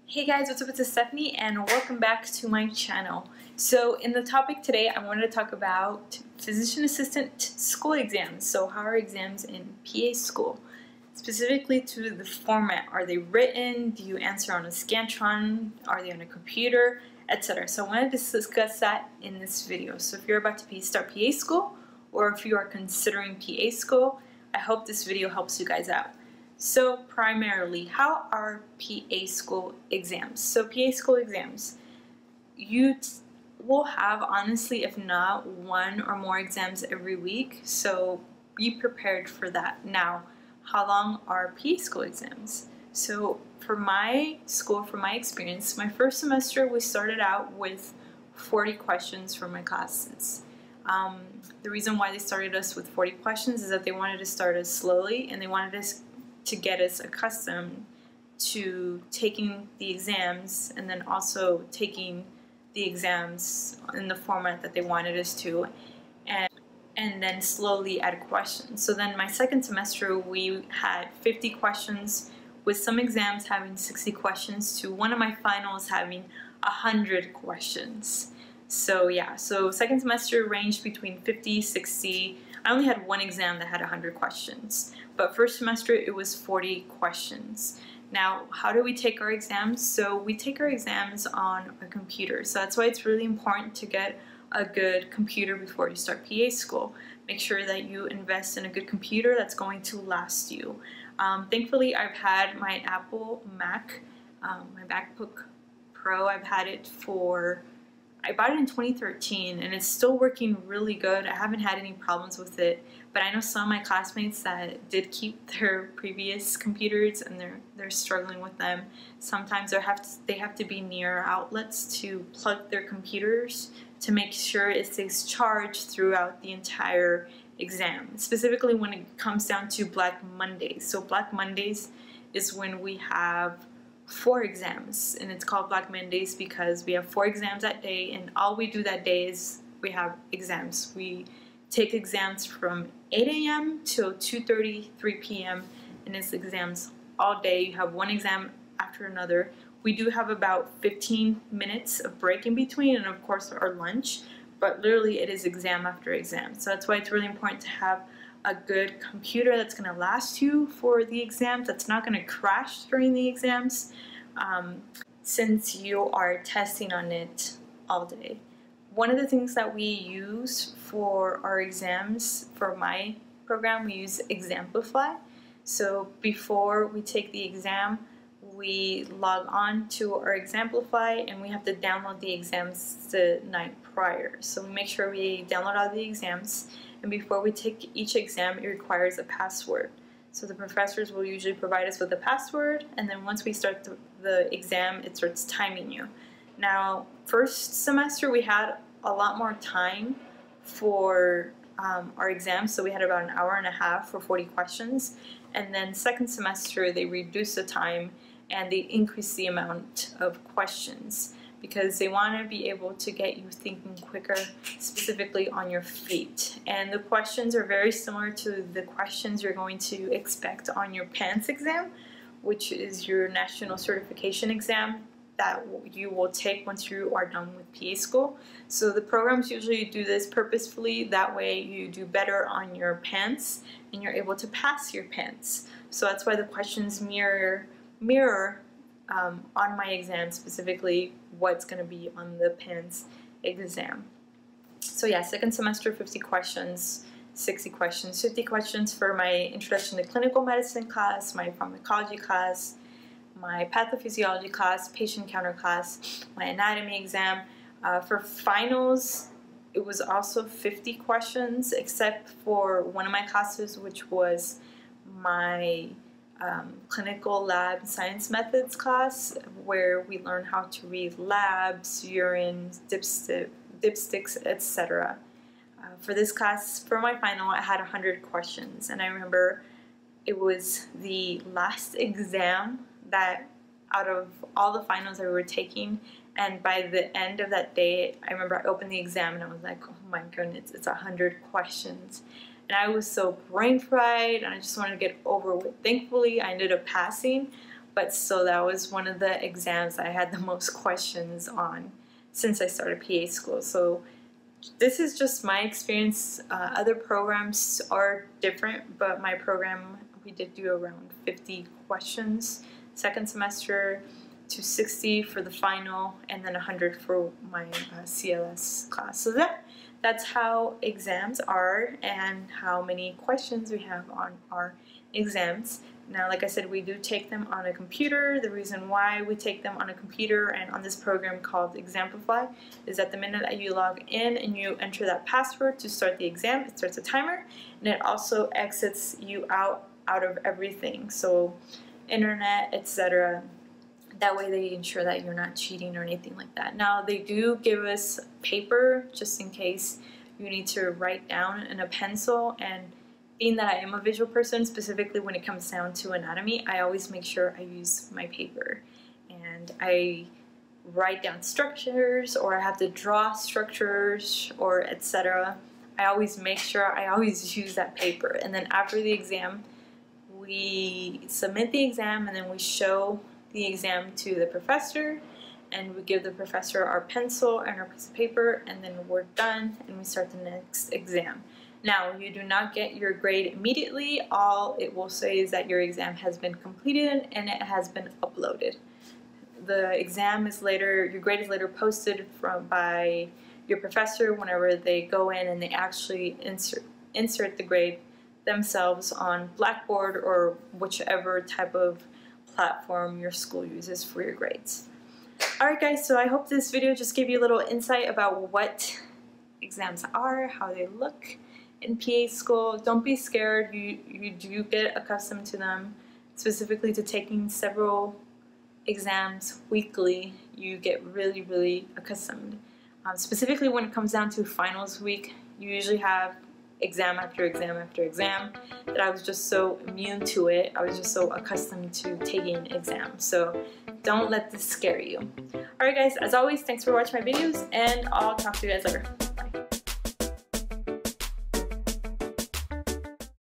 Hey guys, what's up? It's Stephanie and welcome back to my channel. So in the topic today, I wanted to talk about physician assistant school exams. So how are exams in PA school? Specifically to the format. Are they written? Do you answer on a scantron? Are they on a computer? Etc. So I wanted to discuss that in this video. So if you're about to start PA school or if you are considering PA school, I hope this video helps you guys out. So primarily, how are PA school exams? So PA school exams, you will have, honestly, if not one or more exams every week, so be prepared for that. Now, how long are PA school exams? So for my school, from my experience, my first semester we started out with 40 questions for my classes. The reason why they started us with 40 questions is that they wanted to start us slowly and they wanted us to get us accustomed to taking the exams and then also taking the exams in the format that they wanted us to, and then slowly add questions. So then my second semester we had 50 questions with some exams having 60 questions to one of my finals having 100 questions. So yeah, so second semester ranged between 50, 60. I only had one exam that had 100 questions, but first semester it was 40 questions. Now, how do we take our exams? So we take our exams on a computer. So that's why it's really important to get a good computer before you start PA school. Make sure that you invest in a good computer that's going to last you. Thankfully, I've had my Apple Mac, my MacBook Pro. I've had it I bought it in 2013 and it's still working really good. I haven't had any problems with it, but I know some of my classmates that did keep their previous computers and they're struggling with them. Sometimes they have to be near outlets to plug their computers to make sure it stays charged throughout the entire exam, specifically when it comes down to Black Mondays. So Black Mondays is when we have 4 exams, and it's called Black Mondays because we have 4 exams that day, and all we do that day is we have exams. We take exams from 8 a.m. till 2:30, 3 p.m. and it's exams all day. You have one exam after another. We do have about 15 minutes of break in between and of course our lunch, but literally it is exam after exam. So that's why it's really important to have a good computer that's going to last you for the exams, that's not going to crash during the exams, since you are testing on it all day. One of the things that we use for our exams, for my program, we use Exemplify. So before we take the exam, we log on to our Exemplify and we have to download the exams the night prior. So we make sure we download all the exams, and before we take each exam it requires a password. So the professors will usually provide us with a password, and then once we start the exam it starts timing you. Now, first semester we had a lot more time for our exams, so we had about an hour and a half for 40 questions, and then second semester they reduced the time and they increase the amount of questions because they want to be able to get you thinking quicker, specifically on your feet. And the questions are very similar to the questions you're going to expect on your PANCE exam, which is your national certification exam that you will take once you are done with PA school. So the programs usually do this purposefully, that way you do better on your PANCE and you're able to pass your PANCE. So that's why the questions mirror on my exam, specifically what's going to be on the PANCE exam. So yeah, second semester 50 questions, 60 questions, 50 questions for my Introduction to Clinical Medicine class, my Pharmacology class, my Pathophysiology class, Patient Encounter class, my Anatomy exam. For finals it was also 50 questions, except for one of my classes, which was my clinical lab science methods class, where we learn how to read labs, urine, dipsticks, etc. For this class, for my final, I had 100 questions, and I remember it was the last exam that out of all the finals that we were taking, and by the end of that day, I remember I opened the exam and I was like, oh my goodness, it's 100 questions. And I was so brain fried and I just wanted to get over with. Thankfully, I ended up passing, but still that was one of the exams I had the most questions on since I started PA school. So this is just my experience. Other programs are different, but my program, we did do around 50 questions second semester, to 60 for the final, and then 100 for my CLS class. So that's how exams are and how many questions we have on our exams. Now, like I said, we do take them on a computer. The reason why we take them on a computer and on this program called Examplify is that the minute that you log in and you enter that password to start the exam, it starts a timer, and it also exits you out of everything, so internet, etc. That way they ensure that you're not cheating or anything like that. Now, they do give us paper just in case you need to write down in a pencil, and being that I am a visual person, specifically when it comes down to anatomy, I always make sure I use my paper. And I write down structures, or I have to draw structures, or etc. I always make sure I always use that paper. And then after the exam, we submit the exam, and then we show the exam to the professor, and we give the professor our pencil and our piece of paper, and then we're done and we start the next exam. Now, you do not get your grade immediately. All it will say is that your exam has been completed and it has been uploaded. The exam is later, your grade is later posted by your professor whenever they go in and they actually insert the grade themselves on Blackboard or whichever type of platform your school uses for your grades. Alright guys, so I hope this video just gave you a little insight about what exams are, how they look in PA school. Don't be scared, you do get accustomed to them, specifically to taking several exams weekly. You get really accustomed. Specifically when it comes down to finals week, you usually have exam after exam after exam, that I was just so immune to it. I was just so accustomed to taking exams. So don't let this scare you. Alright guys, as always, thanks for watching my videos, and I'll talk to you guys later.